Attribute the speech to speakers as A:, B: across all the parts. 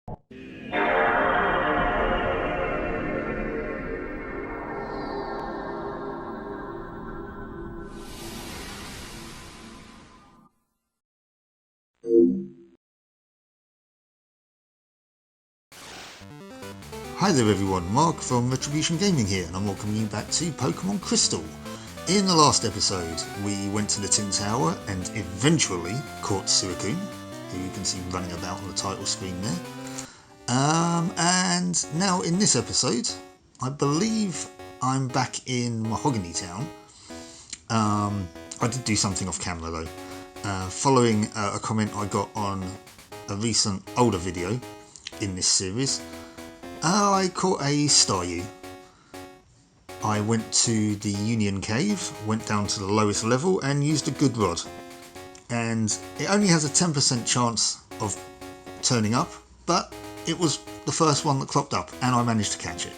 A: Hi there everyone, Mark from Retribution Gaming here, and I'm welcoming you back to Pokemon Crystal. In the last episode, we went to the Tin Tower and eventually caught Suicune, who you can see running about on the title screen there. And now in this episode, I believe I'm back in Mahogany Town. I did do something off camera though, following a comment I got on a recent older video in this series. I caught a Staryu. I went to the Union Cave, went down to the lowest level and used a good rod. And it only has a 10% chance of turning up, but it was the first one that cropped up and I managed to catch it.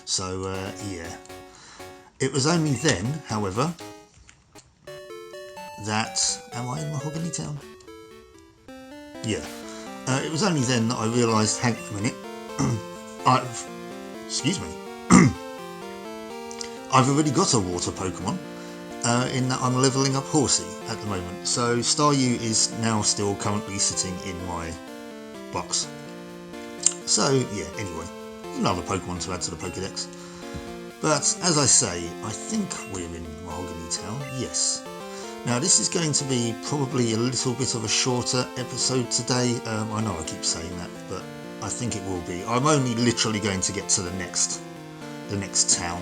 A: So yeah. It was only then, however, that... Am I in Mahogany Town? Yeah. It was only then that I realised, hang on a minute, excuse me. I've already got a water Pokemon, in that I'm levelling up Horsey at the moment. So Staryu is now still currently sitting in my box. So yeah, anyway, another Pokemon to add to the Pokedex. But as I say, I think we're in Mahogany Town, yes. Now this is going to be probably a little bit of a shorter episode today. I know I keep saying that, but I think it will be. I'm only literally going to get to the next town,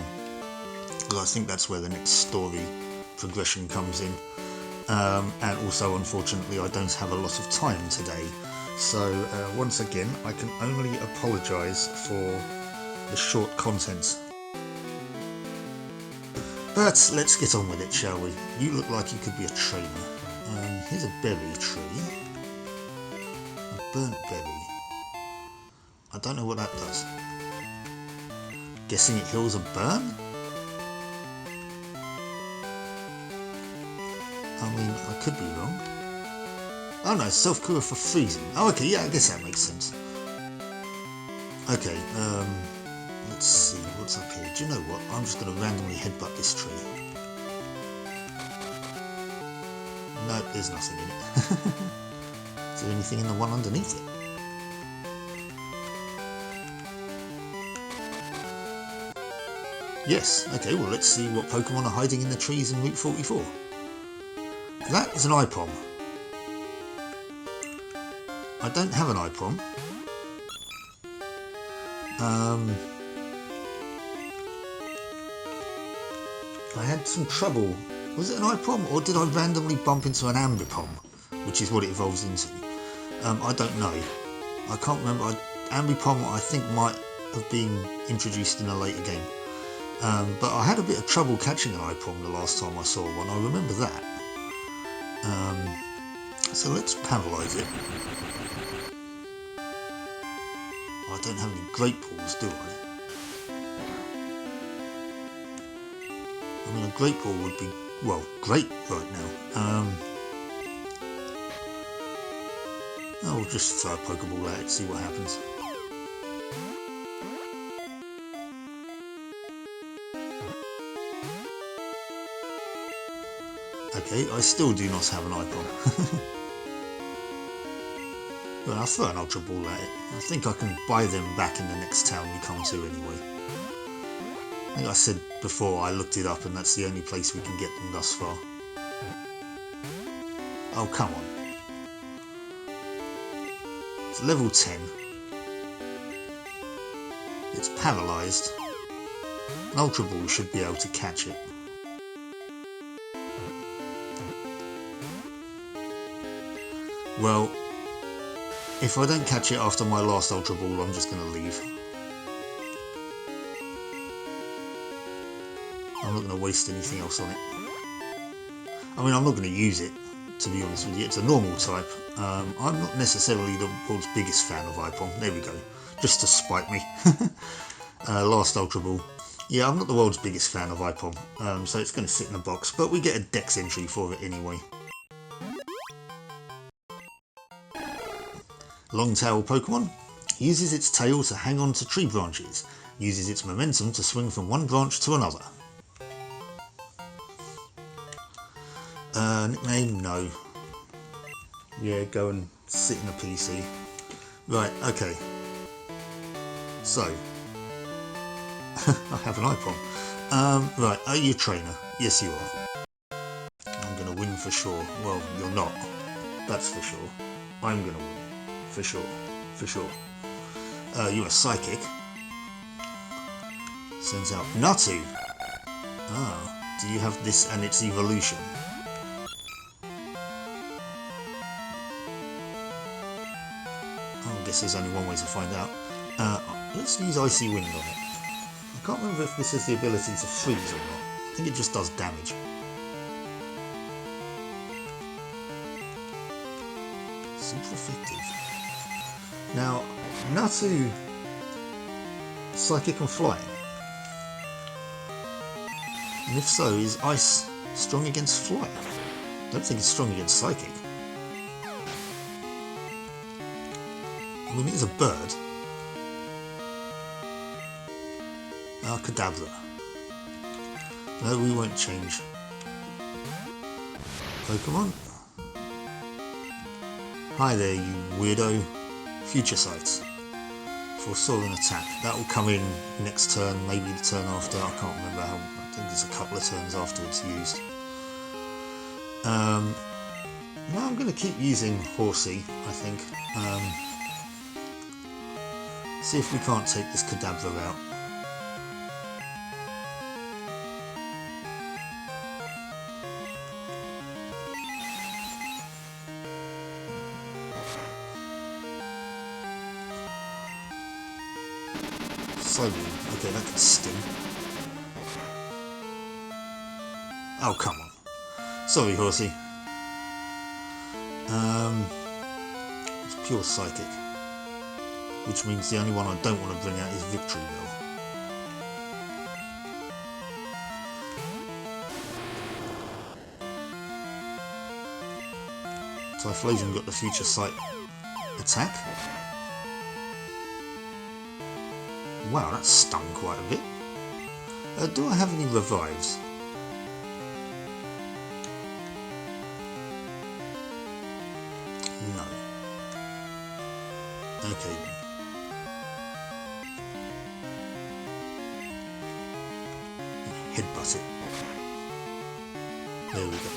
A: because I think that's where the next story progression comes in. And also, unfortunately, I don't have a lot of time today. So once again, I can only apologise for the short content. But let's get on with it, shall we? You look like you could be a trainer. Here's a berry tree. A burnt berry. I don't know what that does. Guessing it heals a burn? I mean, I could be wrong. Oh no, self-cure for freezing. Oh okay, yeah, I guess that makes sense. Okay, let's see, what's up here? Do you know what? I'm just going to randomly headbutt this tree. No, there's nothing in it. Is there anything in the one underneath it? Yes, okay, well let's see what Pokemon are hiding in the trees in Route 44. That is an Ipom. I don't have an Ipom. I had some trouble. Was it an Ipom or did I randomly bump into an Ambipom, which is what it evolves into? I don't know. I can't remember. Ambipom I think might have been introduced in a later game. But I had a bit of trouble catching an Ipom the last time I saw one, I remember that. So let's paralyse it. I don't have any Great Balls, do I? I mean, a Great Ball would be, well, great right now. I'll just throw a Pokeball at it, see what happens. Okay, I still do not have an Ipom. Well, I'll throw an Ultra Ball at it. I think I can buy them back in the next town we come to anyway. I think I said before I looked it up and that's the only place we can get them thus far. Oh, come on. It's level 10. It's paralysed. An Ultra Ball should be able to catch it. Well, if I don't catch it after my last Ultra Ball, I'm just going to leave. I'm not going to waste anything else on it. I mean, I'm not going to use it, to be honest with you. It's a normal type. I'm not necessarily the world's biggest fan of Ipom. There we go. Just to spite me. Last Ultra Ball. Yeah, I'm not the world's biggest fan of Ipom, so it's going to sit in a box, but we get a Dex entry for it anyway. Long tail Pokemon. Uses its tail to hang on to tree branches. Uses its momentum to swing from one branch to another. Nickname? No. Yeah, go and sit in a PC. Right, okay. So, I have an iPod. Right, are you a trainer? Yes, you are. I'm going to win for sure. Well, you're not. That's for sure. I'm going to win. For sure. For sure. You're a psychic. Sends out Natu. Ah, do you have this and its evolution? I guess there's only one way to find out. Let's use Icy Wind on it. I can't remember if this has the ability to freeze or not. I think it just does damage. Super effective. Now, Natu, psychic and flying. And if so, is Ice strong against flying? I don't think it's strong against psychic. I mean, it is a bird. Kadabra. No, we won't change. Pokemon. Hi there, you weirdo. Future Sight. Foresaw an attack. That will come in next turn, maybe the turn after. I can't remember how. I think there's a couple of turns after it's used. Well, I'm going to keep using Horsey, I think. See if we can't take this Kadabra out. Slowly. Okay, that could sting. Oh, come on. Sorry, Horsey. It's pure psychic. Which means the only one I don't want to bring out is Victory Bell. Typhlosion got the Future Sight attack. Wow, that stung quite a bit. Do I have any revives? No. Okay then. Headbutt it. There we go.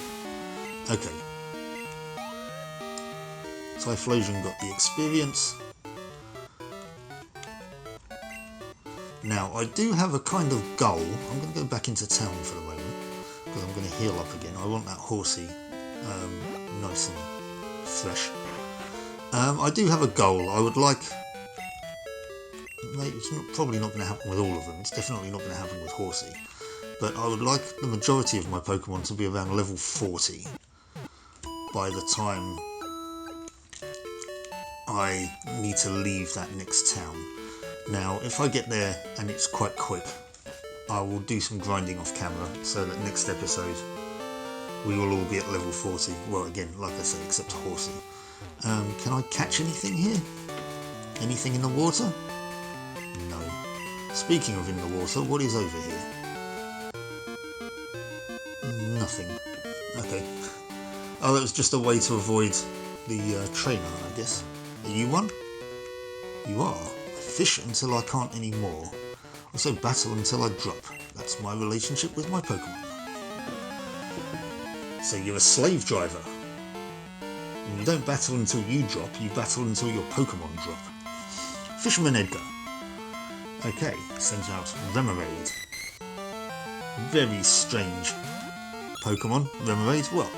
A: Okay. Typhlosion got the experience. Now, I do have a kind of goal. I'm going to go back into town for the moment, because I'm going to heal up again. I want that Horsey nice and fresh. I do have a goal. I would like... It's probably not going to happen with all of them. It's definitely not going to happen with Horsey. But I would like the majority of my Pokemon to be around level 40 by the time I need to leave that next town. Now, if I get there and it's quite quick, I will do some grinding off camera so that next episode we will all be at level 40. Well, again, like I say, except Horsey. Can I catch anything here? Anything in the water? No. Speaking of in the water, what is over here? Nothing. Okay. Oh, that was just a way to avoid the trainer, I guess. Are you one? You are. Fish until I can't anymore. Also battle until I drop. That's my relationship with my Pokemon. So you're a slave driver. And you don't battle until you drop, you battle until your Pokemon drop. Fisherman Edgar. Okay, sends out Remoraid. Very strange Pokemon, Remoraid. Well,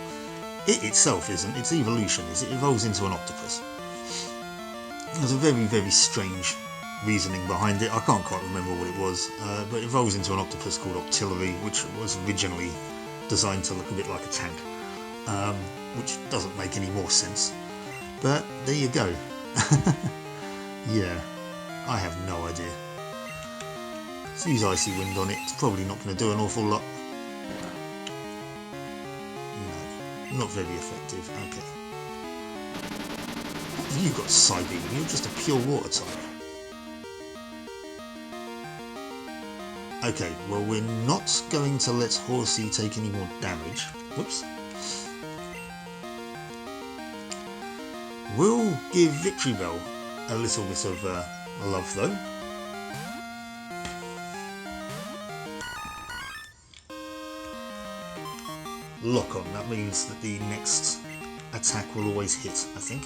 A: it itself isn't. Its evolution is it evolves into an octopus. There's a very, very strange reasoning behind it. I can't quite remember what it was, but it evolves into an octopus called Octillery, which was originally designed to look a bit like a tank, which doesn't make any more sense. But there you go. Yeah, I have no idea. Let's use Icy Wind on it. It's probably not going to do an awful lot. No, not very effective. Okay. You've got Psybeam. You're just a pure water type. Okay, well we're not going to let Horsey take any more damage. Whoops. We'll give Victory Bell a little bit of love though. Lock on, that means that the next attack will always hit, I think.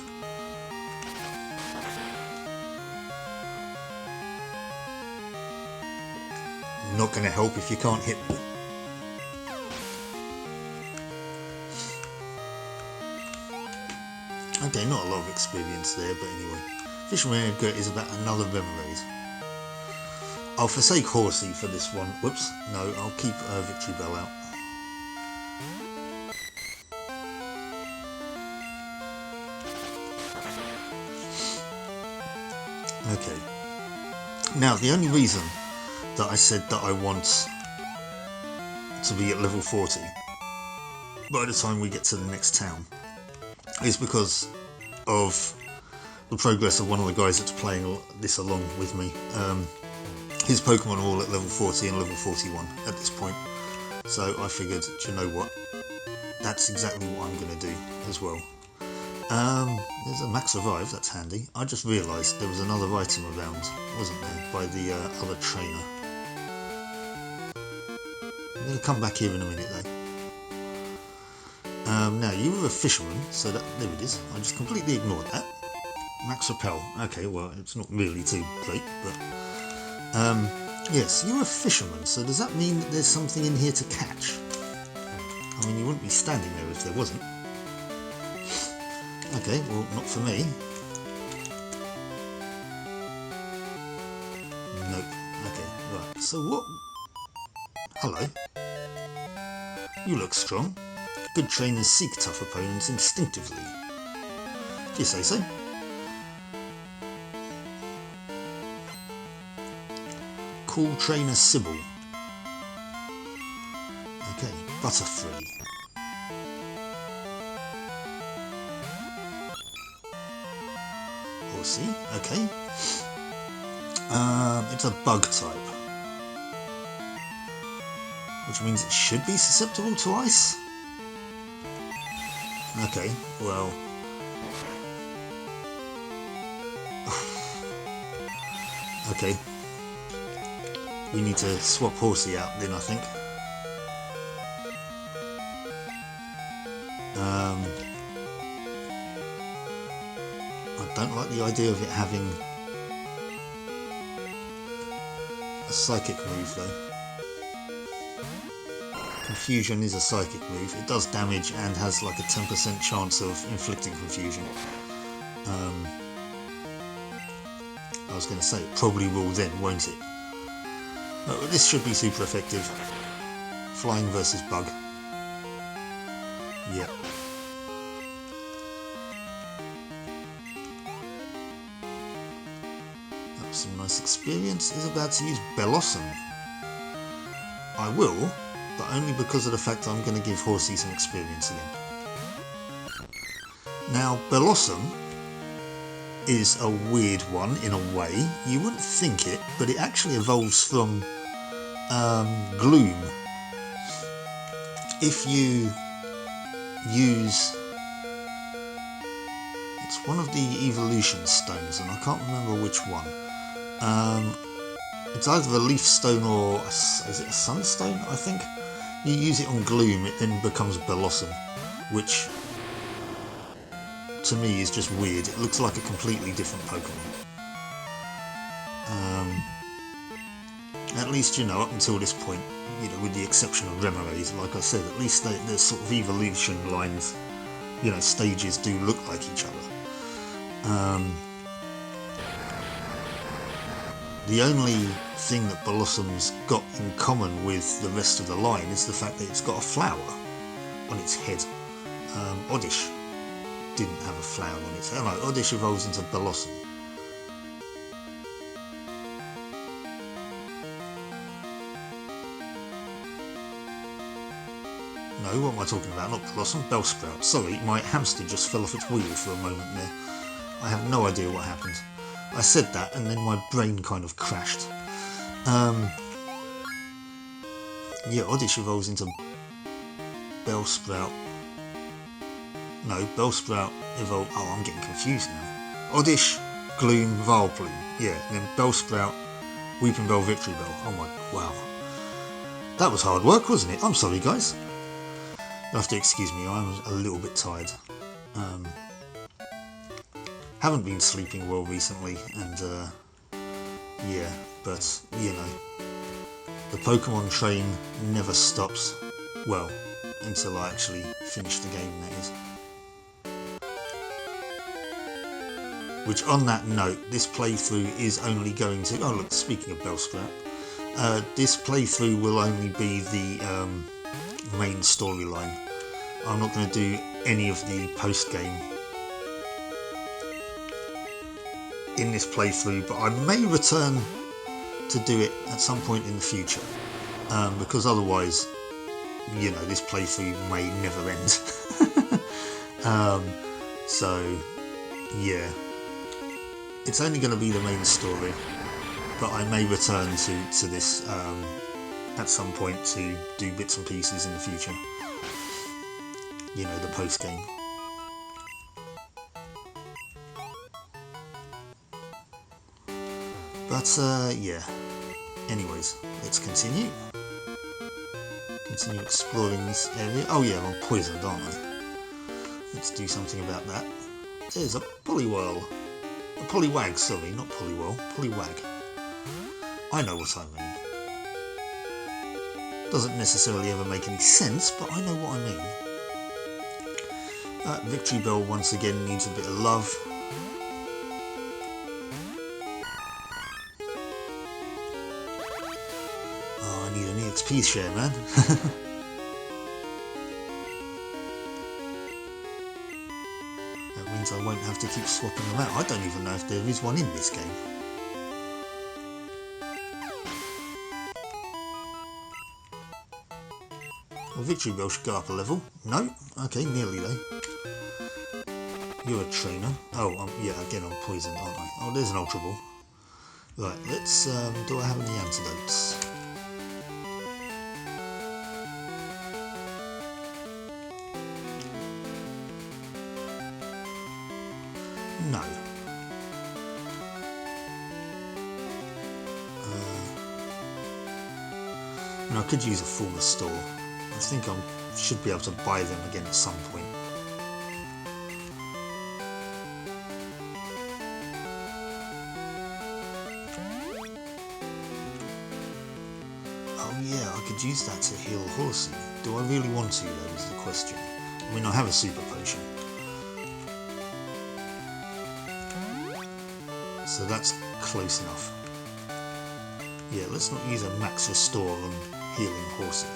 A: Not going to help if you can't hit me. Okay, not a lot of experience there, but anyway. Fisherman Edgar is about another Remoraid. I'll forsake Horsey for this one. Whoops, no, I'll keep Victory Bell out. Okay. Now, the only reason that I said that I want to be at level 40 by the time we get to the next town is because of the progress of one of the guys that's playing this along with me. His Pokemon are all at level 40 and level 41 at this point, so I figured, do you know what, that's exactly what I'm going to do as well. There's a Max Revive, that's handy. I just realised there was another item around, wasn't there, by the other trainer. I'm going to come back here in a minute though. Now, you were a fisherman, so that, there it is. I just completely ignored that. Max Repel. Okay, well, it's not really too great, but... yes, you're a fisherman, so does that mean that there's something in here to catch? I mean, you wouldn't be standing there if there wasn't. Okay, well, not for me. Nope. Okay, right. So what... Hello. You look strong. Good trainers seek tough opponents instinctively. Do you say so? Cool trainer Sybil. Okay, Butterfree. Horsey, okay. It's a bug type, which means it should be susceptible to ice. Okay, well... okay. We need to swap Horsey out then, I think. I don't like the idea of it having a psychic move though. Confusion is a psychic move. It does damage and has like a 10% chance of inflicting confusion. I was going to say, it probably will then, won't it? But this should be super effective. Flying versus bug. Yep. That's some nice experience. Is about to use Bellossom. I will, but only because of the fact I'm going to give Horsey some experience again. Now, Bellossom is a weird one in a way. You wouldn't think it, but it actually evolves from Gloom. If you use... it's one of the evolution stones, and I can't remember which one. It's either a leaf stone or... is it a sunstone, I think? You use it on Gloom, it then becomes Bellossom, which to me is just weird. It looks like a completely different Pokemon. At least, you know, up until this point, you know, with the exception of Remoraid, like I said, at least the sort of evolution lines, you know, stages do look like each other. The only thing that Bellossom's got in common with the rest of the line is the fact that it's got a flower on its head. Oddish didn't have a flower on its head. No, Oddish evolves into Bellossom. No, what am I talking about? Not Bellossom, Bellsprout. Sorry, my hamster just fell off its wheel for a moment there. I have no idea what happened. I said that and then my brain kind of crashed. Yeah, Oddish evolves into Bellsprout. No, Bellsprout evolve. Oh, I'm getting confused now. Oddish, Gloom, Vileplume. Yeah, and then Bellsprout, Weeping Bell, Victory Bell. Oh my, wow. That was hard work, wasn't it? I'm sorry, guys. You'll have to excuse me, I'm a little bit tired. Haven't been sleeping well recently, and yeah, but you know, the Pokemon train never stops. Well, until I actually finish the game, that is. Which, on that note, this playthrough is only going to... Oh look, speaking of Bellsprout, this playthrough will only be the main storyline. I'm not going to do any of the post-game in this playthrough, but I may return to do it at some point in the future, because otherwise, you know, this playthrough may never end. So, yeah. It's only going to be the main story, but I may return to this at some point to do bits and pieces in the future. You know, the post-game. But, yeah. Anyways, let's continue. Continue exploring this area. Oh yeah, I'm poisoned, aren't I? Let's do something about that. There's a Poliwhirl. A Poliwag, sorry, not Poliwhirl. Poliwag. I know what I mean. Doesn't necessarily ever make any sense, but I know what I mean. Victory Bell once again needs a bit of love. Oh, I need an EXP share, man. That means I won't have to keep swapping them out. I don't even know if there is one in this game. Well, Victory Bell should go up a level. No? Okay, nearly though. You're a trainer. Oh, yeah, again I'm poisoned, aren't I? Oh, there's an Ultra Ball. Right, let's, do I have any antidotes? No. And I could use a former store. I think I should be able to buy them again at some point. Oh yeah, I could use that to heal Horsey. Do I really want to, though, is the question. I mean, I have a super potion. So that's close enough. Yeah, let's not use a max restore on healing Horsey.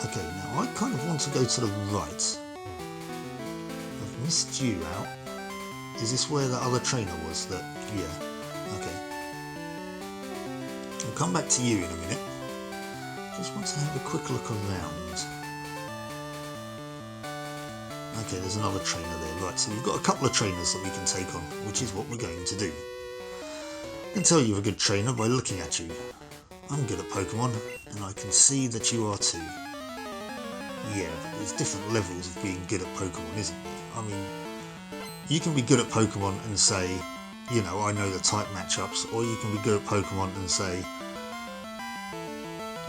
A: Okay, now I kind of want to go to the right. I've missed you out. Is this where the other trainer was? That, yeah, okay. I'll come back to you in a minute. Just want to have a quick look around. Okay, there's another trainer there. Right, so we've got a couple of trainers that we can take on, which is what we're going to do. I can tell you're a good trainer by looking at you. I'm good at Pokemon, and I can see that you are too. Yeah, but there's different levels of being good at Pokemon, isn't there? I mean, you can be good at Pokemon and say, you know, I know the type matchups, or you can be good at Pokemon and say,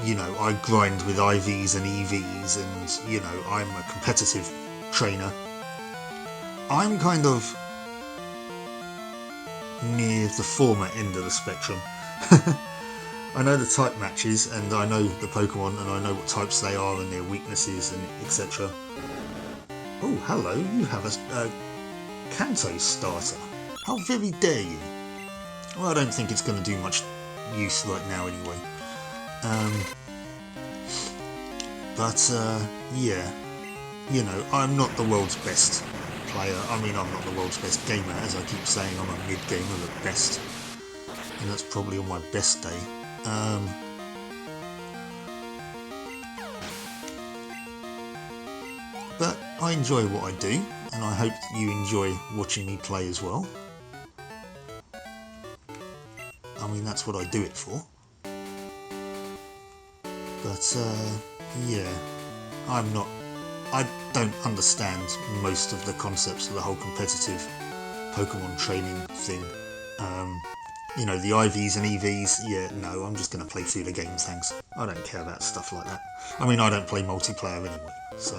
A: you know, I grind with IVs and EVs, and, you know, I'm a competitive trainer. I'm kind of near the former end of the spectrum. I know the type matches, and I know the Pokemon, and I know what types they are and their weaknesses and etc. Oh, hello, you have a Kanto starter. How very dare you? Well, I don't think it's going to do much use right now anyway. Yeah, you know, I'm not the world's best player. I mean, I'm not the world's best gamer, as I keep saying. I'm a mid-gamer at best, and that's probably on my best day. But I enjoy what I do, and I hope you enjoy watching me play as well. I mean, that's what I do it for. But yeah, I don't understand most of the concepts of the whole competitive Pokemon training thing. You know, the IVs and EVs, yeah, no, I'm just going to play through the game, thanks. I don't care about stuff like that. I mean, I don't play multiplayer anyway, so...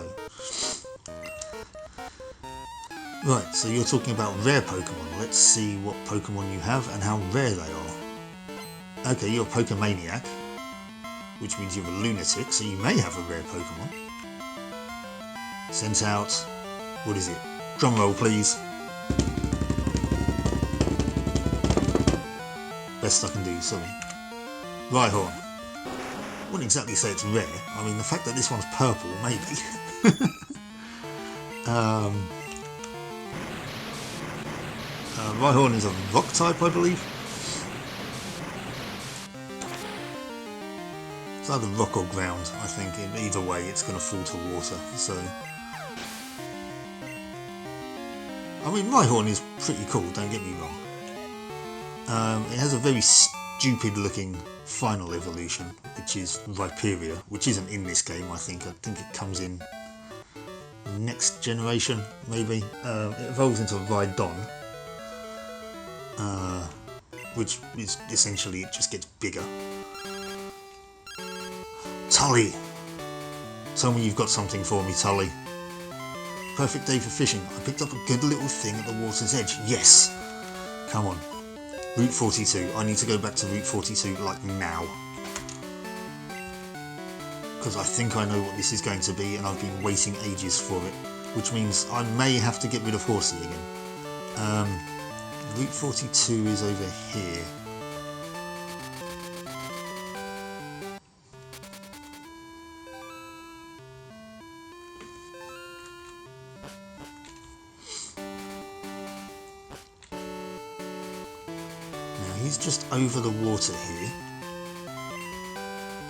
A: Right, so you're talking about rare Pokemon. Let's see what Pokemon you have and how rare they are. Okay, you're a Pokemaniac, which means you're a lunatic, so you may have a rare Pokemon. Sent out, what is it? Drum roll, please. Best I can do, sorry. Rhyhorn. Wouldn't exactly say it's rare. I mean, the fact that this one's purple, maybe. Rhyhorn is a rock type, I believe. It's either rock or ground, I think. In either way, it's going to fall to water, so... I mean, Rhyhorn is pretty cool, don't get me wrong. It has a very stupid looking final evolution, which is Rhyperior, which isn't in this game, I think. I think it comes in the next generation, maybe. It evolves into Rhydon, which is essentially, it just gets bigger. Tully! Tell me you've got something for me, Tully. Perfect day for fishing. I picked up a good little thing at the water's edge. Yes! Come on. Route 42. I need to go back to Route 42, like, now. Because I think I know what this is going to be, and I've been waiting ages for it. Which means I may have to get rid of Horsey again. Route 42 is over here. He's just over the water here.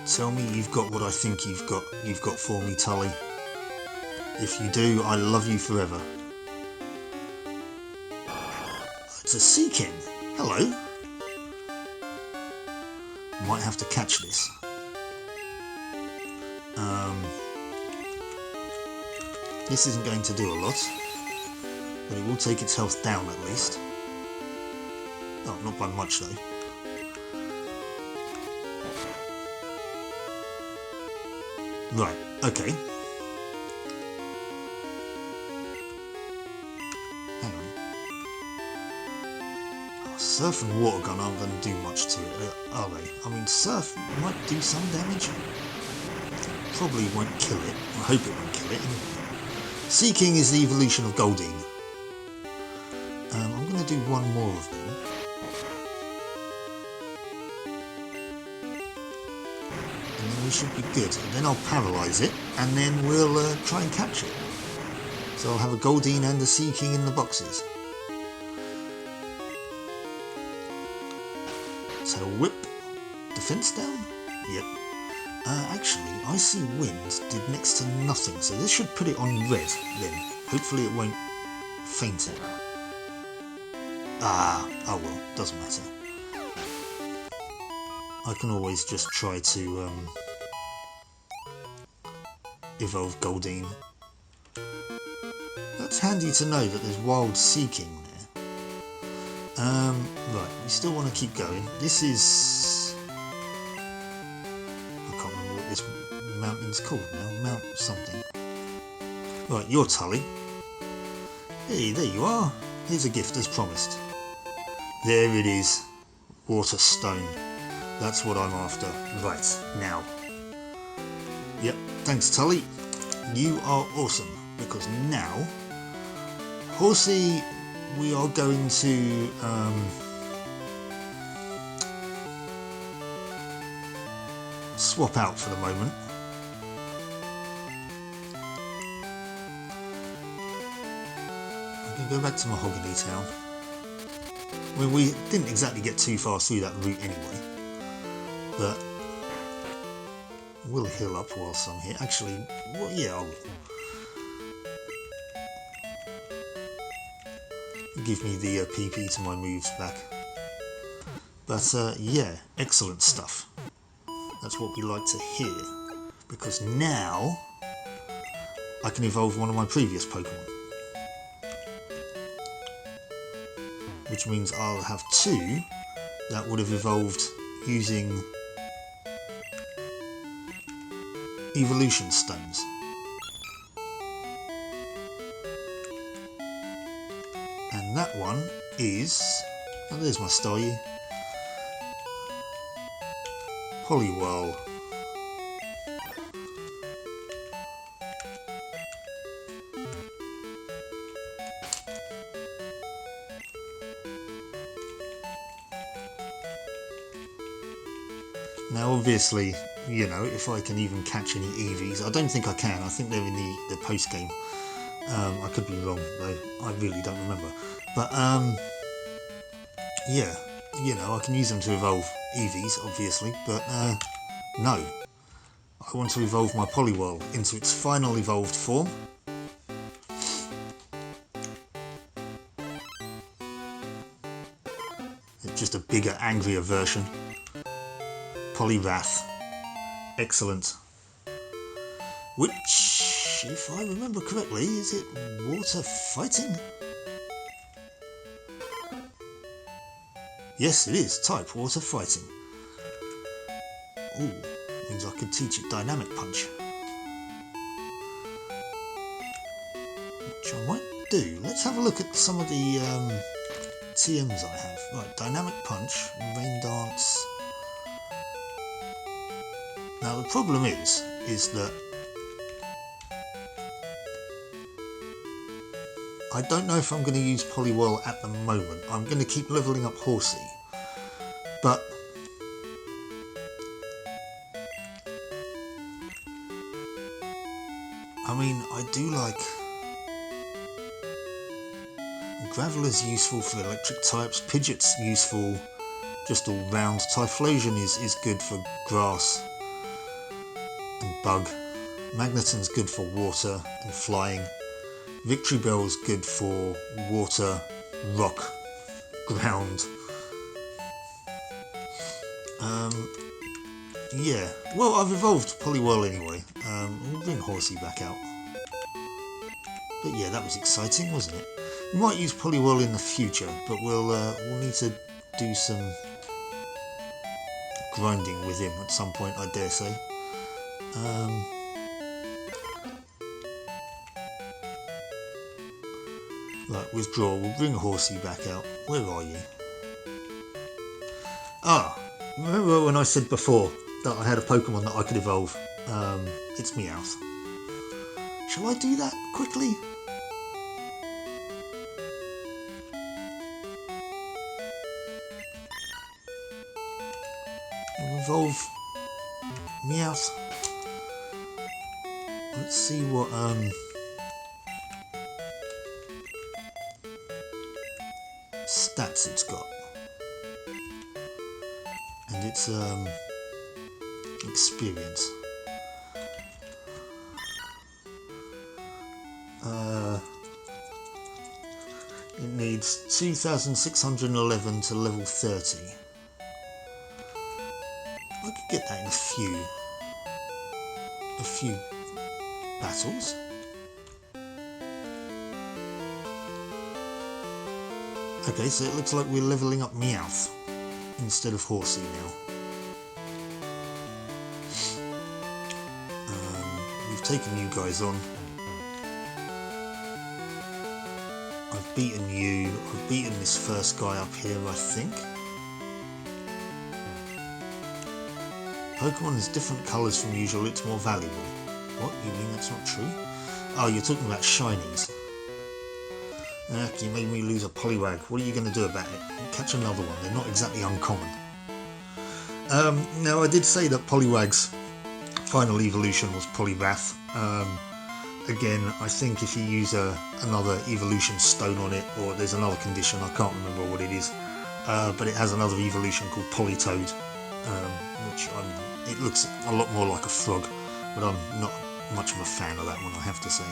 A: Tell me you've got what I think you've got for me, Tully. If you do, I love you forever. It's a Suicune. Hello. Might have to catch this. This isn't going to do a lot, but it will take its health down at least. Oh, not by much though. Right, okay. Hang on. Oh, Surf and Water Gun aren't going to do much to it, are they? I mean, Surf might do some damage. Probably won't kill it. I hope it won't kill it. Seaking is the evolution of Goldeen. I'm going to do one more of them. We should be good, and then I'll paralyse it, and then we'll try and catch it. So I'll have a Goldeen and a Seaking in the boxes. So Whip, defense down? Yep. Actually, Icy Wind did next to nothing, so this should put it on red then. Hopefully it won't faint it. Oh well, doesn't matter. I can always just try to evolve Goldeen. That's handy to know that there's wild Seaking there. Right, we still want to keep going. This is... I can't remember what this mountain's called now. Mount something. Right, you're Tully. Hey, there you are. Here's a gift as promised. There it is. Water Stone. That's what I'm after. Right, now. Yep, thanks Tully. You are awesome, because now, Horsey, we are going to swap out for the moment. I can go back to Mahogany Town. I mean, we didn't exactly get too far through that route anyway, but we'll heal up whilst I'm here. Actually, well, yeah, I will. Give me the PP to my moves back. But yeah, excellent stuff. That's what we like to hear. because now I can evolve one of my previous Pokemon, which means I'll have two that would have evolved using evolution stones. And that one is, oh, there's my Staryu, Poliwhirl. Now obviously, you know, if I can even catch any Eevees, I don't think I can, I think they're in the post game. I could be wrong though, I really don't remember. But yeah, you know, I can use them to evolve Eevees obviously, but no. I want to evolve my Poliwhirl into its final evolved form. It's just a bigger, angrier version. Poliwrath. Excellent. Which, if I remember correctly, is it water fighting? Yes, it is. Type water fighting. Ooh, means I could teach it Dynamic Punch. Which I might do. Let's have a look at some of the TMs I have. Right, Dynamic Punch, Rain Dance. Now the problem is that I don't know if I'm going to use Poliwhirl at the moment. I'm going to keep levelling up Horsey, but I mean, I do like Graveler's useful for electric types, Pidgeot's useful just all round, Typhlosion is good for grass and bug, Magneton's good for water and flying, Victory Bell's good for water, rock, ground. Yeah, well, I've evolved Poliwhirl anyway. We'll bring Horsey back out. But yeah, that was exciting, wasn't it? We might use Poliwhirl in the future, but we'll need to do some grinding with him at some point, I dare say. Right, withdraw. We'll bring Horsey back out. Where are you? Ah, remember when I said before that I had a Pokemon that I could evolve? It's Meowth. Shall I do that quickly? Evolve Meowth. Let's see what stats it's got, and its experience. It needs 2,611 to level 30. I could get that in a few battles. Okay, so it looks like we're levelling up Meowth instead of Horsey now. We've taken you guys on. I've beaten you. I've beaten this first guy up here, I think. Pokemon has different colours from usual, it's more valuable. What? You mean that's not true? Oh, you're talking about shinies. You made me lose a Poliwag. What are you going to do about it? Catch another one. They're not exactly uncommon. Now, I did say that Poliwag's final evolution was Poliwrath. Again, I think if you use another evolution stone on it, or there's another condition, I can't remember what it is, but it has another evolution called Politoed, which it looks a lot more like a frog, but I'm not much of a fan of that one, I have to say.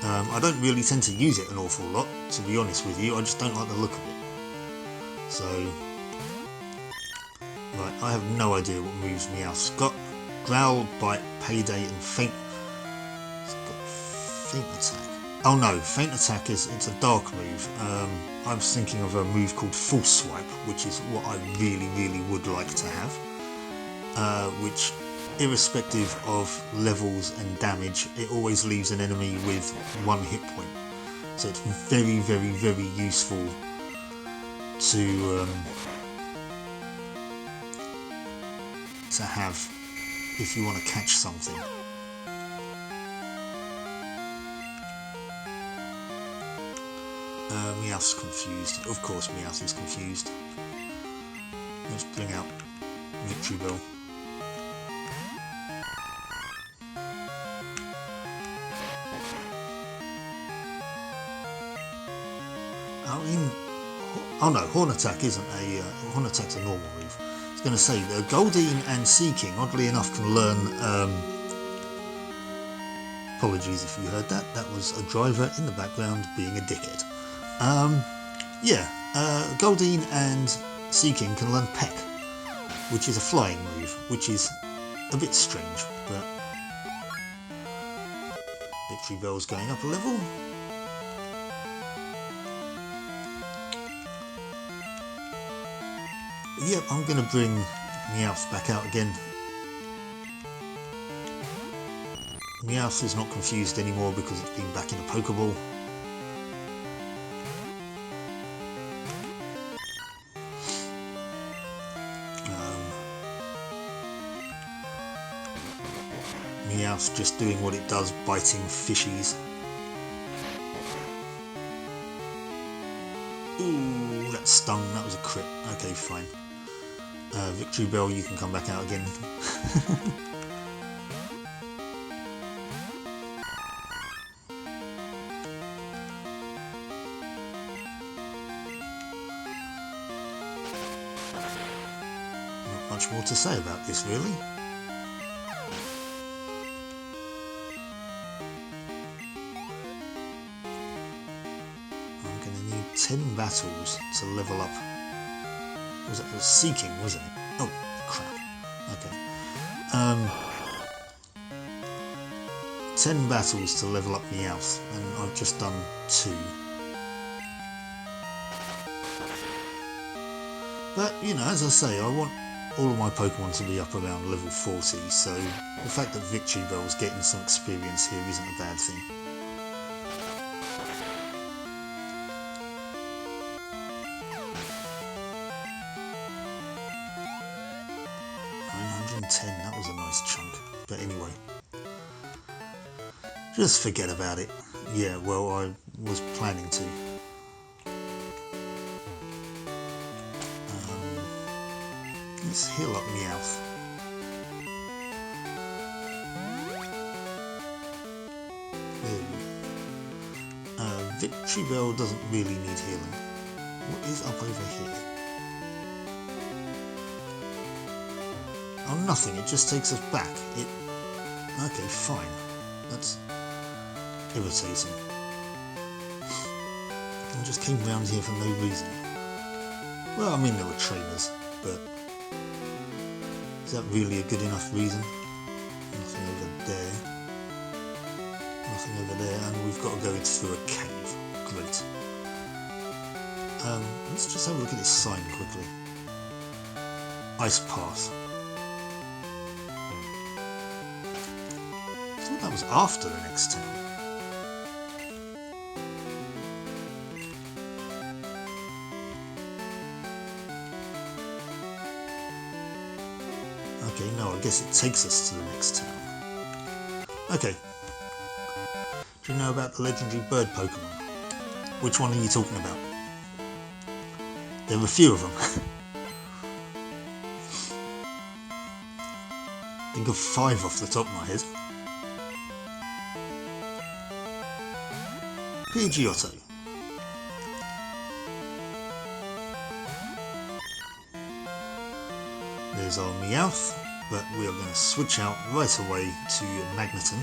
A: I don't really tend to use it an awful lot, to be honest with you. I just don't like the look of it. So, right, I have no idea what moves Meowth's got. Growl, Bite, Payday, and Faint. It's got Faint Attack. Oh no, Faint Attack it's a dark move. I was thinking of a move called False Swipe, which is what I really would like to have. Which, irrespective of levels and damage, it always leaves an enemy with 1 hit point. So it's very useful to have if you want to catch something. Meowth's confused. Of course Meowth is confused. Let's bring out Victreebel. Oh no, Horn Attack isn't a... Horn Attack's a normal move. I was going to say, Goldeen and Seaking, oddly enough, can learn... apologies if you heard that. That was a driver in the background being a dickhead. Goldeen and Seaking can learn Peck, which is a flying move, which is a bit strange, but... Victreebel's going up a level. Yep, I'm going to bring Meowth back out again. Meowth is not confused anymore because it's been back in a Pokeball. Meowth just doing what it does, biting fishies. Ooh, that stung, that was a crit. Okay, fine. Victreebel, you can come back out again. Not much more to say about this, really. I'm going to need 10 battles to level up. Was it Seaking, wasn't it? Oh, crap. Okay. 10 battles to level up Meowth, and I've just done 2. But, you know, as I say, I want all of my Pokemon to be up around level 40, so the fact that Victreebel's getting some experience here isn't a bad thing. 10, that was a nice chunk. But anyway, just forget about it. Yeah, well, I was planning to. Let's heal up Meowth. Victreebel doesn't really need healing. What is up over here? Oh, nothing, it just takes us back. Okay, fine. That's irritating. I just came round here for no reason. Well, I mean, there were trainers, but is that really a good enough reason? Nothing over there. Nothing over there, and we've got to go through a cave. Great. Let's just have a look at this sign quickly. Ice Path. I thought that was after the next town. Okay, no, I guess it takes us to the next town. Okay. Do you know about the legendary bird Pokemon? Which one are you talking about? There were a few of them. Think of 5 off the top of my head. Pidgeotto. There's our Meowth, but we are going to switch out right away to Magneton.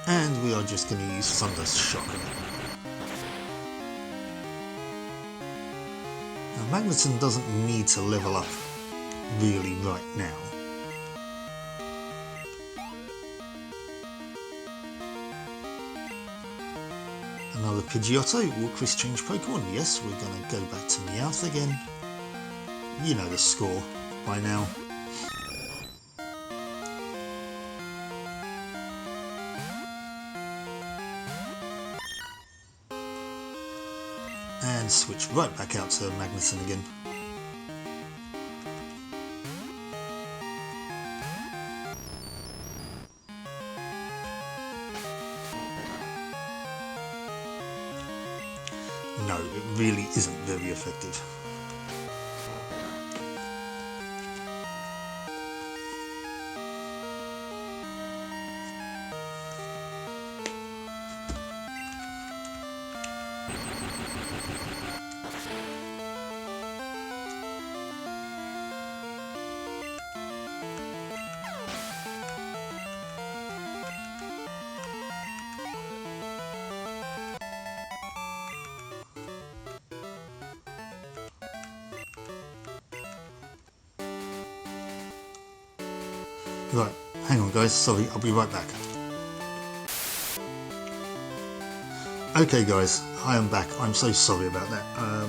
A: And we are just going to use Thunder Shock. Now, Magneton doesn't need to level up really right now. Another Pidgeotto. Will Chris change Pokemon? Yes, we're going to go back to Meowth again. You know the score by now. And switch right back out to Magneton again. No, it really isn't very effective. Right, hang on guys, sorry, I'll be right back. Okay guys, I am back. I'm so sorry about that.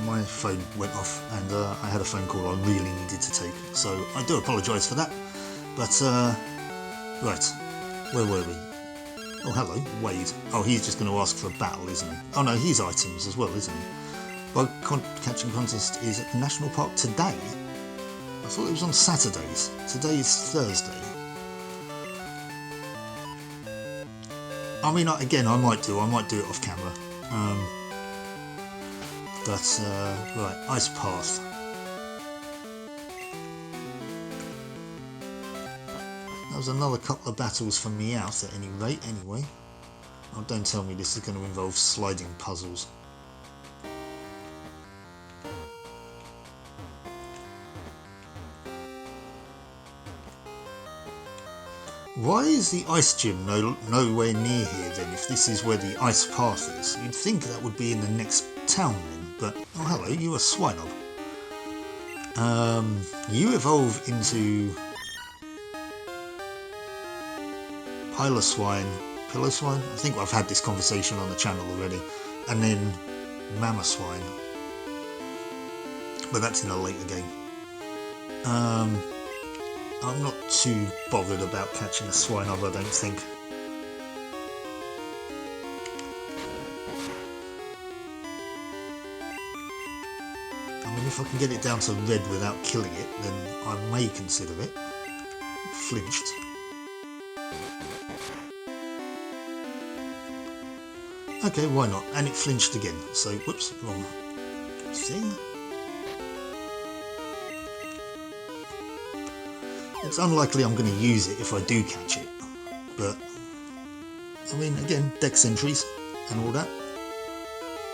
A: My phone went off and I had a phone call I really needed to take, so I do apologise for that. But, right, where were we? Oh hello, Wade. Oh, he's just going to ask for a battle, isn't he? Oh no, he's items as well, isn't he? Bug catching contest is at the National Park today. I thought it was on Saturdays. Today is Thursday. I mean, again, I might do it off camera. Right, Ice Path. That was another couple of battles for Meowth at any rate, anyway. Oh, don't tell me this is going to involve sliding puzzles. Why is the ice gym nowhere near here then, if this is where the ice path is? You'd think that would be in the next town then, but... Oh hello, you're a Swinob. You evolve into... Piloswine. Piloswine? I think I've had this conversation on the channel already. And then Mamoswine. But that's in a later game. I'm not too bothered about catching a Swinob, I don't think. I mean, if I can get it down to red without killing it, then I may consider it. It flinched. Okay, why not? And it flinched again. So, whoops, wrong thing. It's unlikely I'm going to use it if I do catch it, but I mean, again, dex entries and all that.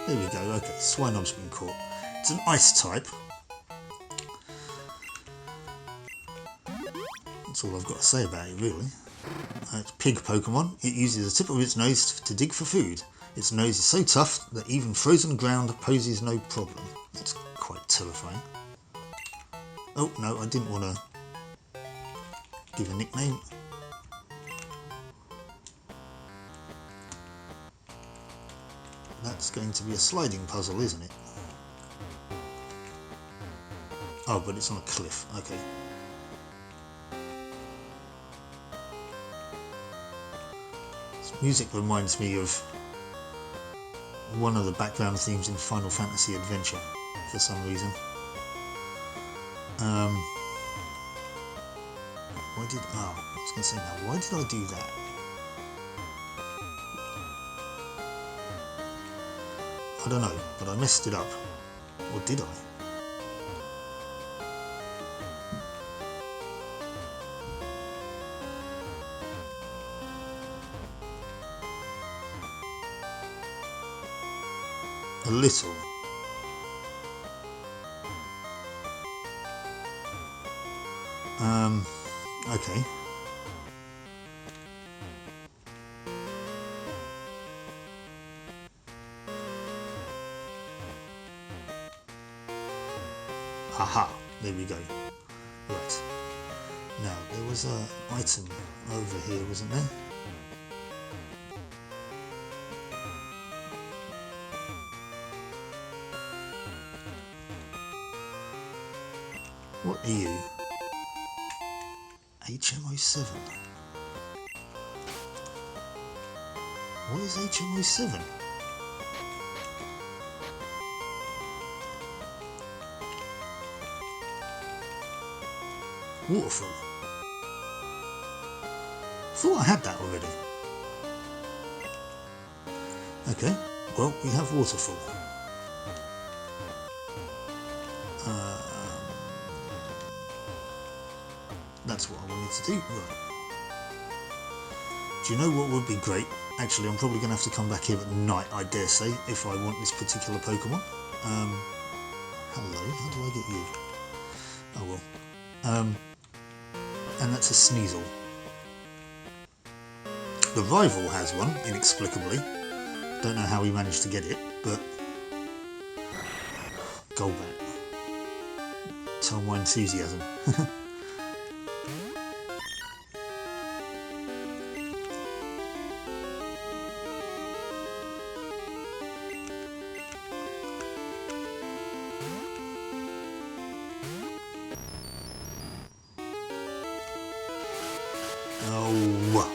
A: There we go. Okay, Swinob's been caught. It's an ice type. That's all I've got to say about it, really. It's pig Pokemon. It uses the tip of its nose to dig for food. Its nose is so tough that even frozen ground poses no problem. That's quite terrifying. Oh no, I didn't want to give a nickname. That's going to be a sliding puzzle, isn't it? Oh, but it's on a cliff. Okay. This music reminds me of one of the background themes in Final Fantasy Adventure for some reason. Why did... Oh, I was going to say now, why did I do that? I don't know, but I messed it up. Or did I? A little. Okay. There we go. Right. Now, there was an item over here, wasn't there? What are you? HMO7. What is HMO7? Waterfall. Thought I had that already. Okay, well, we have waterfall. That's what I wanted to do. Right. Do you know what would be great? Actually, I'm probably going to have to come back here at night, I dare say, if I want this particular Pokemon. Hello, how do I get you? Oh well. And that's a Sneasel. The rival has one, inexplicably. Don't know how he managed to get it, but... Golbat. Tell my enthusiasm. Oh,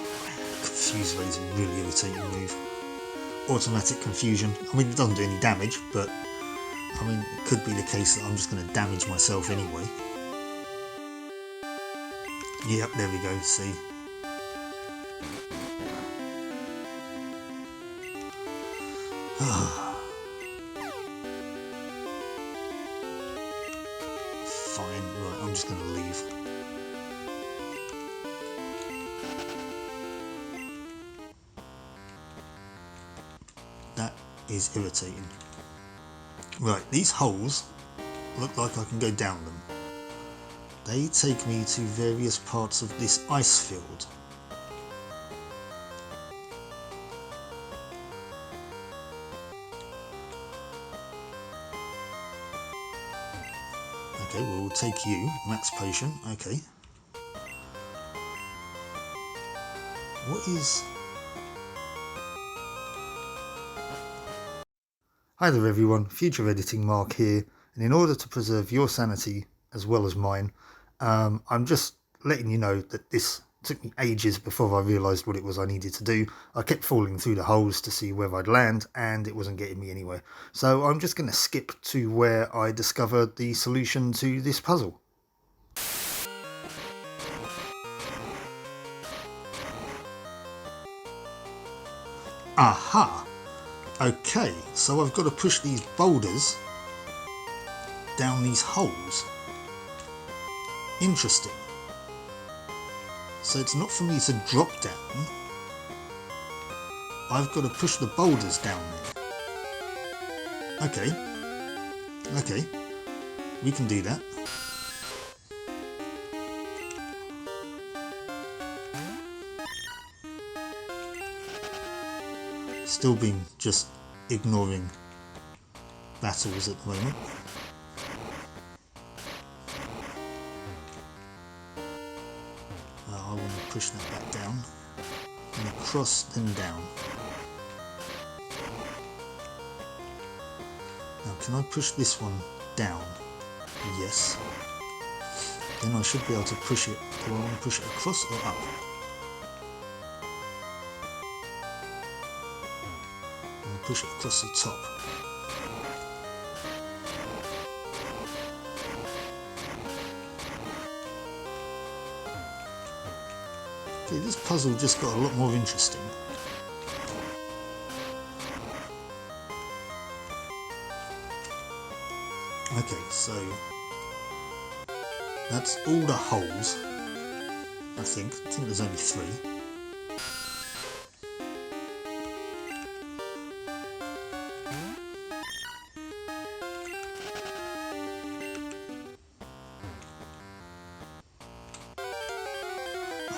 A: Confuse Rays a really irritating move. Automatic confusion. I mean, it doesn't do any damage, but I mean, it could be the case that I'm just going to damage myself anyway. Yep, there we go, see. Fine, right, I'm just going to leave. That is irritating. Right, these holes look like I can go down them. They take me to various parts of this ice field. Okay, well, we'll take you, max potion, okay. What is... Hi there everyone, Future Editing Mark here, and in order to preserve your sanity as well as mine, I'm just letting you know that this took me ages before I realised what it was I needed to do. I kept falling through the holes to see where I'd land, and it wasn't getting me anywhere. So I'm just going to skip to where I discovered the solution to this puzzle. Aha! Okay, so I've got to push these boulders down these holes. Interesting. So it's not for me to drop down. I've got to push the boulders down there. Okay. Okay. We can do that. Still being just ignoring battles at the moment. I want to push that back down. And across, then down. Now, can I push this one down? Yes. Then I should be able to push it. Do I want to push it across or up? Push it across the top. Okay, this puzzle just got a lot more interesting. Okay, so that's all the holes, I think. I think there's only 3.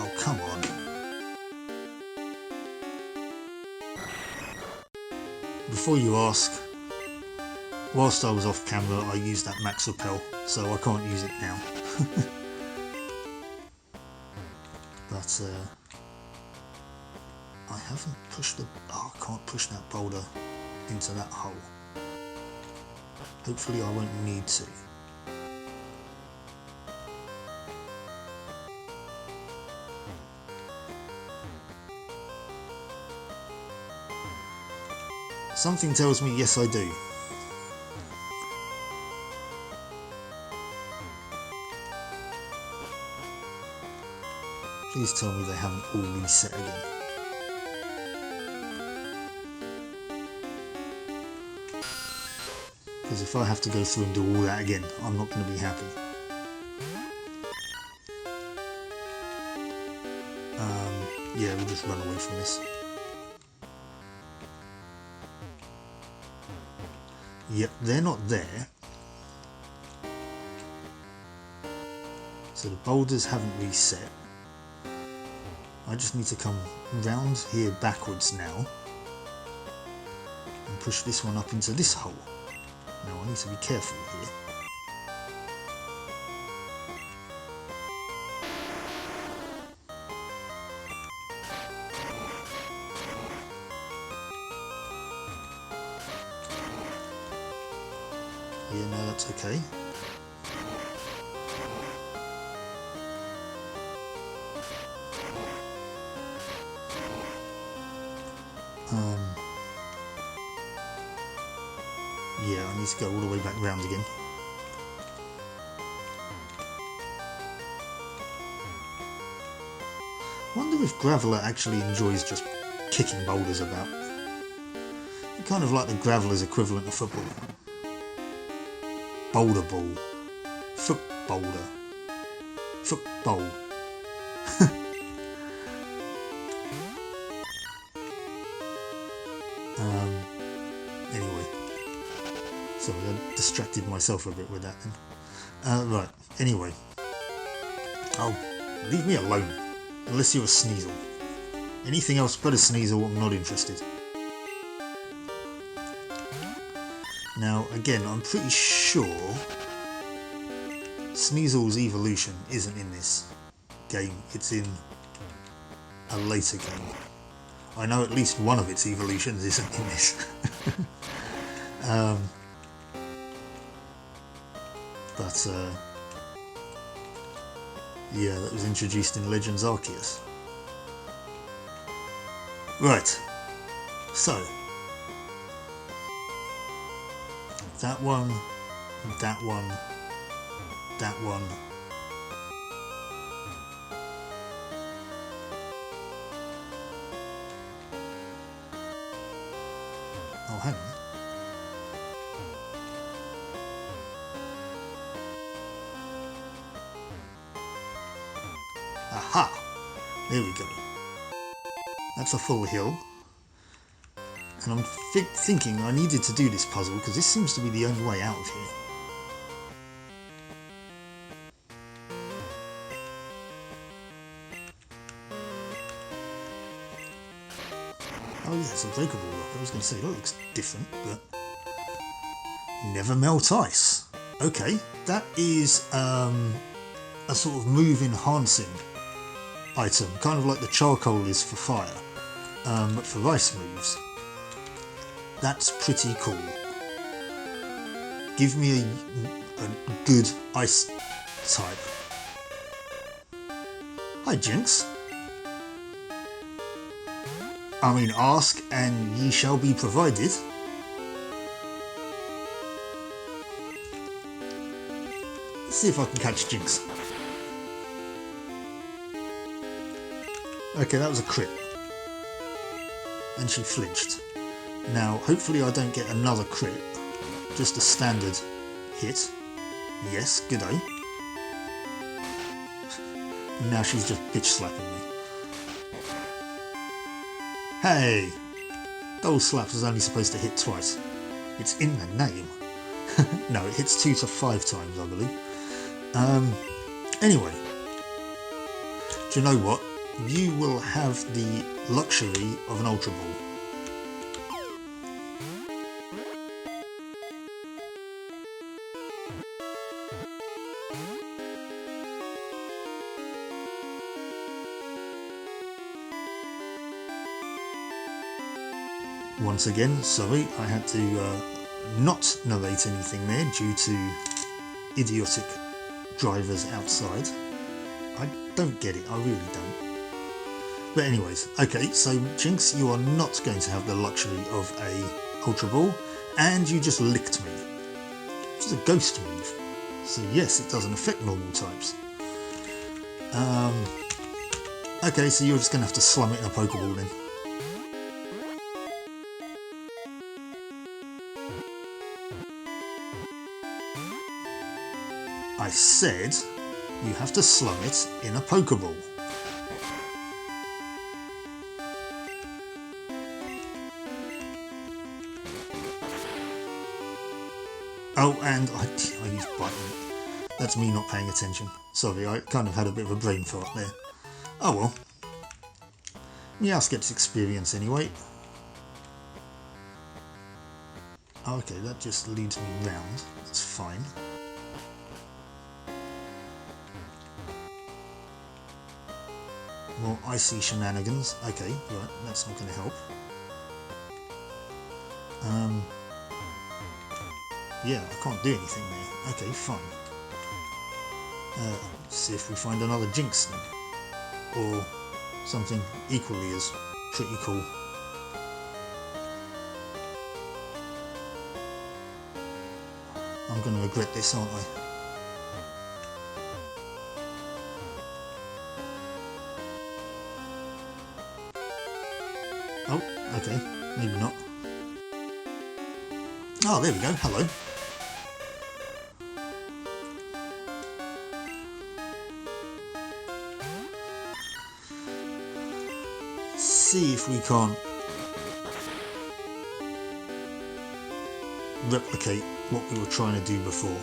A: Oh, come on. Before you ask, whilst I was off camera I used that max repel, so I can't use it now. But I haven't pushed the... oh, I can't push that boulder into that hole. Hopefully I won't need to. Something tells me yes I do. Please tell me they haven't all reset again. Because if I have to go through and do all that again, I'm not going to be happy. Yeah, we'll just run away from this. Yep, they're not there. So the boulders haven't reset. I just need to come round here backwards now and push this one up into this hole. Now I need to be careful here. Yeah, no, that's okay. Yeah, I need to go all the way back round again. Wonder if Graveler actually enjoys just kicking boulders about. Kind of like the Graveler's equivalent of Foot-Boul. Boulder ball. Foot-Boulder. Foot-Boul. Anyway. Sorry, I distracted myself a bit with that then. Right, anyway. Oh, leave me alone. Unless you're a Sneasel. Anything else but a Sneasel, I'm not interested. Now, again, I'm pretty sure Sneasel's evolution isn't in this game. It's in a later game. I know at least one of its evolutions isn't in this. Yeah, that was introduced in Legends Arceus. Right, so that one, that one, that one. Oh, hang on. Aha! There we go. That's a full hill. And I'm thinking I needed to do this puzzle because this seems to be the only way out of here. Oh yeah, it's a breakable rock. I was going to say, that looks different, but... Never melt ice. Okay, that is a sort of move enhancing item, kind of like the charcoal is for fire, but for ice moves. That's pretty cool. Give me a good ice type. Hi Jinx. I mean, ask and ye shall be provided. Let's see if I can catch Jinx. Okay, that was a crit. And she flinched. Now, hopefully I don't get another crit. Just a standard hit. Yes, good day. Now she's just bitch slapping me. Hey! Double slaps is only supposed to hit twice. It's in the name. No, it hits 2 to 5 times, I believe. Anyway. Do you know what? You will have the luxury of an Ultra Ball. Once again, sorry, I had to not narrate anything there due to idiotic drivers outside. I don't get it, I really don't. But anyways, okay, so Jinx, you are not going to have the luxury of a Ultra Ball, and you just licked me. Which is a ghost move. So yes, it doesn't affect normal types. Okay, so you're just going to have to slum it in a Pokeball then. I said you have to slum it in a Pokeball. Oh, and I used Bite. That's me not paying attention. Sorry, I kind of had a bit of a brain fart there. Oh well. Meowth gets experience anyway. Okay, that just leads me round. That's fine. More icy shenanigans. Okay, right, that's not going to help. Yeah, I can't do anything there. Okay, fine. See if we find another Jinx then. Or something equally as pretty cool. I'm going to regret this, aren't I? Oh, okay, maybe not. Oh, there we go, hello. See if we can't replicate what we were trying to do before.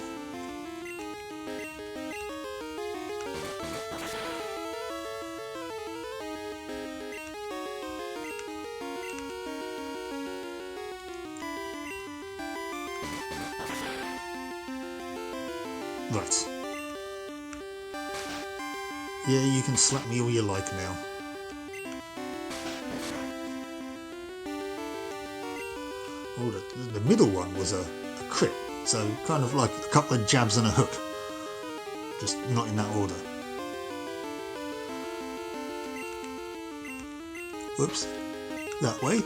A: Right. Yeah, you can slap me all you like now. Oh, the middle one was a crit, so kind of like a couple of jabs and a hook. Just not in that order. Whoops. That way.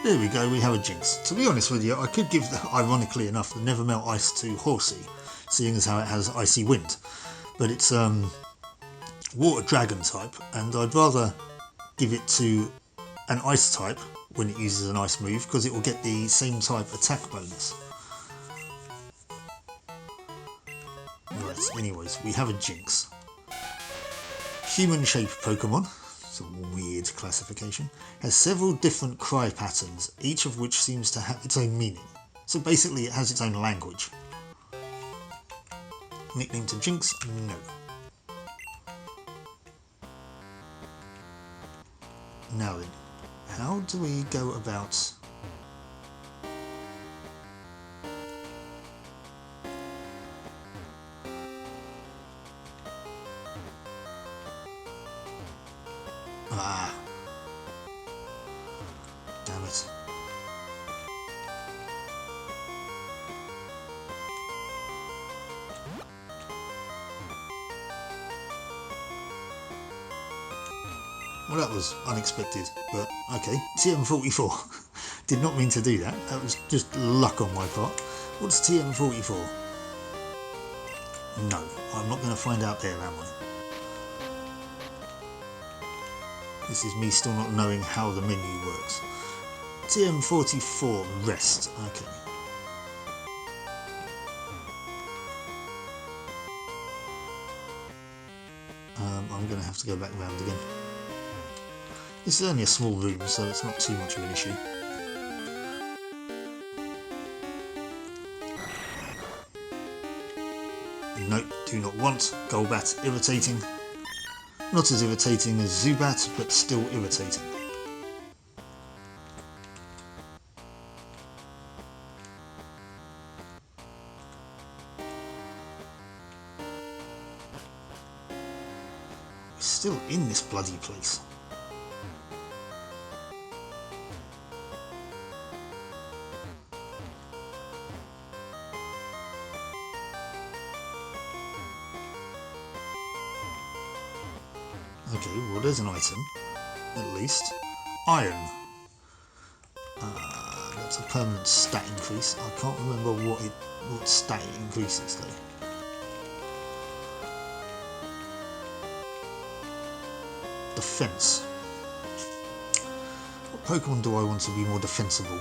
A: There we go, we have a Jinx. To be honest with you, I could give, ironically enough, the Never Melt Ice to Horsey, seeing as how it has Icy Wind. But it's Water Dragon type, and I'd rather give it to an Ice type when it uses an Ice move, because it will get the same type attack bonus. Right, anyways, we have a Jinx. Human-shaped Pokemon. A weird classification, has several different cry patterns, each of which seems to have its own meaning. So basically it has its own language. Nickname to Jinx? No. Now then, how do we go about... Ah. Damn it. Well, that was unexpected, but okay. TM44. Did not mean to do that. That was just luck on my part. What's TM44? No, I'm not going to find out there, am I? This is me still not knowing how the menu works. TM44, rest. Okay. I'm going to have to go back round again. This is only a small room, so it's not too much of an issue. Nope, do not want. Golbat, irritating. Not as irritating as Zubat, but still irritating. still in this bloody place. Okay, well there's an item, at least. Iron. That's a permanent stat increase. I can't remember what stat it increases though. Defense. What Pokemon do I want to be more defensible?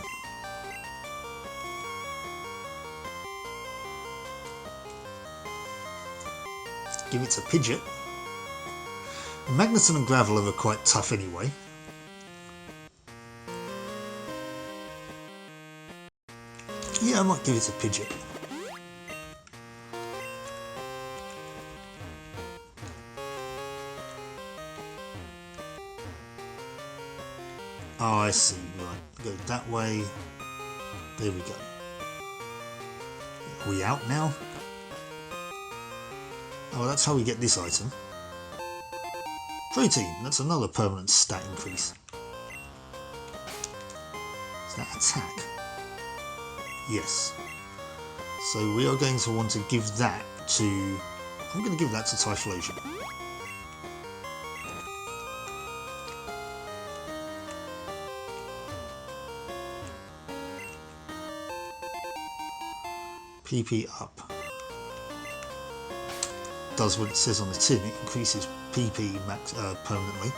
A: Give it to Pidgeot. Magneton and Graveler are quite tough anyway. Yeah, I might give it to Pidgeot. Oh, I see. Right, go that way. There we go. Are we out now? Oh, that's how we get this item. Protein, that's another permanent stat increase. Is that attack? Yes. So we are going to want to give that to... I'm going to give that to Typhlosion. PP up. Does what it says on the tin, it increases PP max permanently.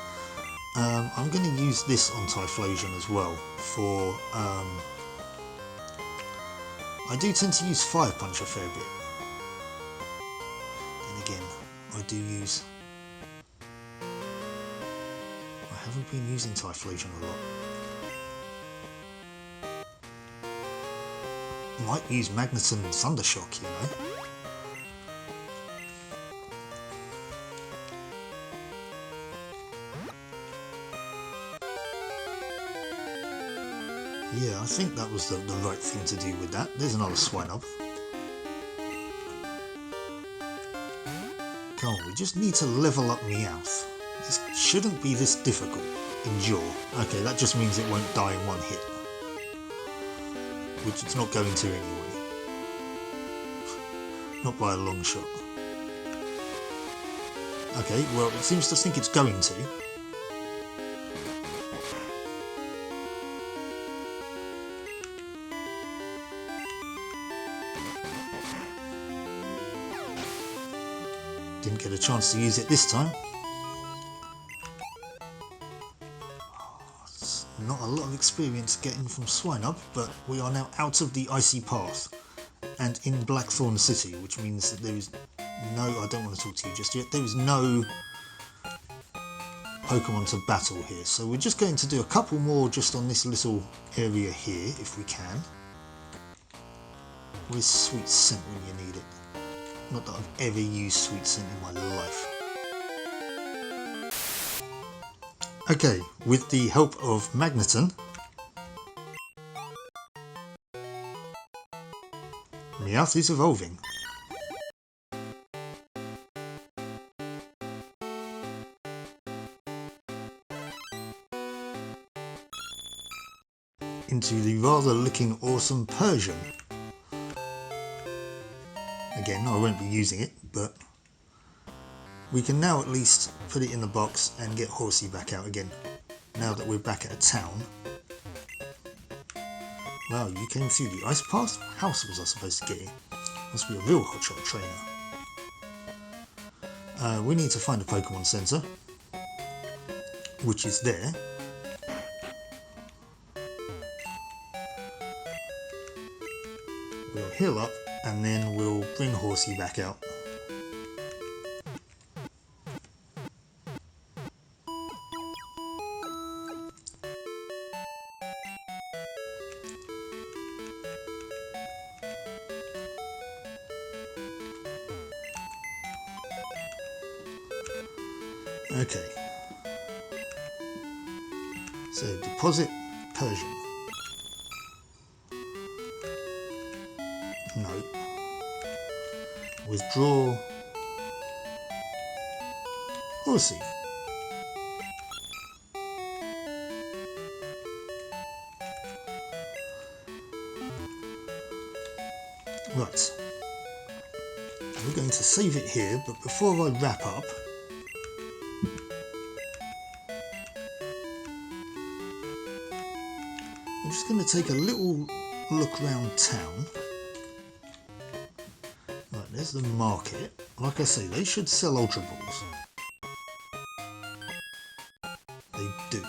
A: I'm going to use this on Typhlosion as well for... I do tend to use Fire Punch a fair bit. Then again, I do use... I haven't been using Typhlosion a lot. Might use Magneton and Thundershock, you know. Yeah, I think that was the right thing to do with that. There's another Swinub. Come on, we just need to level up Meowth. This shouldn't be this difficult. Endure. Okay, that just means it won't die in one hit. Which it's not going to anyway. Not by a long shot. Okay, well, it seems to think it's going to. Didn't get a chance to use it this time. It's not a lot of experience getting from Swinub, but we are now out of the icy path and in Blackthorn City, which means that there is no... I don't want to talk to you just yet. There is no Pokemon to battle here, so we're just going to do a couple more just on this little area here, if we can. Where's Sweet Scent when you need it? Not that I've ever used Sweet Scent in my life. Okay, with the help of Magneton, Meowth is evolving. Into the rather looking awesome Persian. Again, I won't be using it, but we can now at least put it in the box and get Horsey back out again, now that we're back at a town. Wow, you came through the ice path? How else was I supposed to get here? Must be a real hotshot trainer. We need to find a Pokemon Center, which is there. We'll heal up and then we'll bring Horsey back out. Okay, so deposit Persian. No. Withdraw Horsey. Right, we're going to save it here, but before I wrap up, I'm just going to take a little look around town. Right, there's the market. Like I say, they should sell Ultra Balls. They do.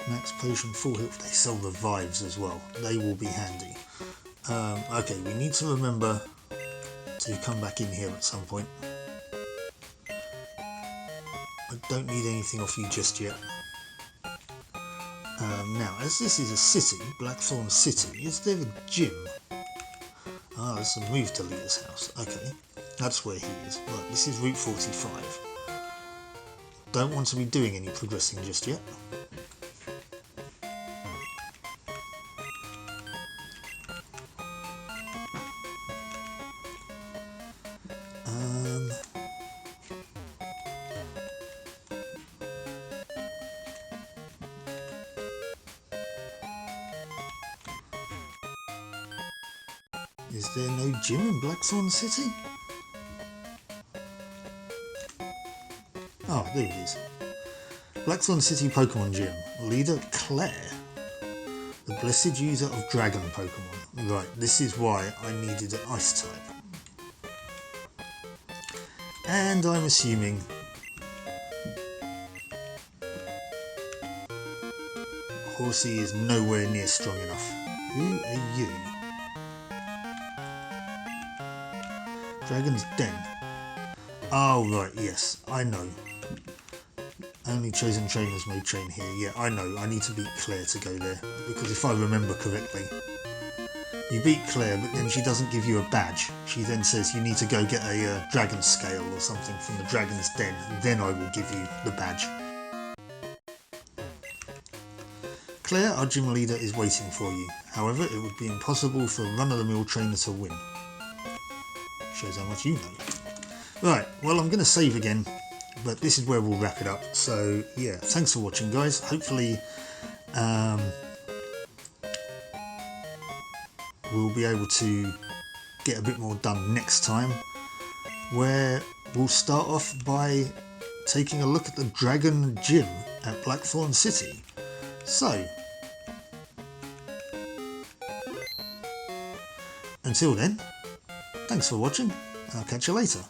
A: Max Potion, full health. They sell revives as well. They will be handy. Okay, we need to remember to come back in here at some point. I don't need anything off you just yet. Now, as this is a city, Blackthorn City, is there a gym? Ah, there's a move to Leader's house. Okay, that's where he is. Right, this is Route 45. Don't want to be doing any progressing just yet. Is there no gym in Blackthorn City? Oh, there it is. Blackthorn City Pokemon Gym. Leader Claire. The blessed user of dragon Pokemon. Right, this is why I needed an ice type. And I'm assuming Horsey is nowhere near strong enough. Who are you? Dragon's Den. Oh right, yes, I know. Only chosen trainers may train here. Yeah, I know. I need to beat Claire to go there. Because if I remember correctly, you beat Claire, but then she doesn't give you a badge. She then says you need to go get a dragon scale or something from the Dragon's Den. Then I will give you the badge. Claire, our gym leader, is waiting for you. However, it would be impossible for a run-of-the-mill trainer to win. Shows how much you know. Right, well, I'm going to save again, but this is where we'll wrap it up. So yeah, thanks for watching, guys. Hopefully we'll be able to get a bit more done next time, where we'll start off by taking a look at the Dragon Gym at Blackthorn City. So until then, thanks for watching, and I'll catch you later.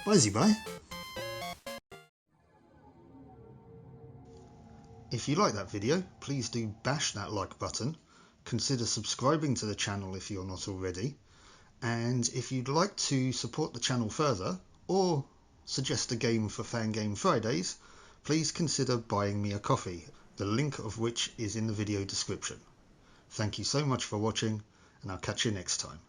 A: Bye-bye. If you like that video, please do bash that like button, consider subscribing to the channel if you're not already, and if you'd like to support the channel further, or suggest a game for Fangame Fridays, please consider buying me a coffee, the link of which is in the video description. Thank you so much for watching, and I'll catch you next time.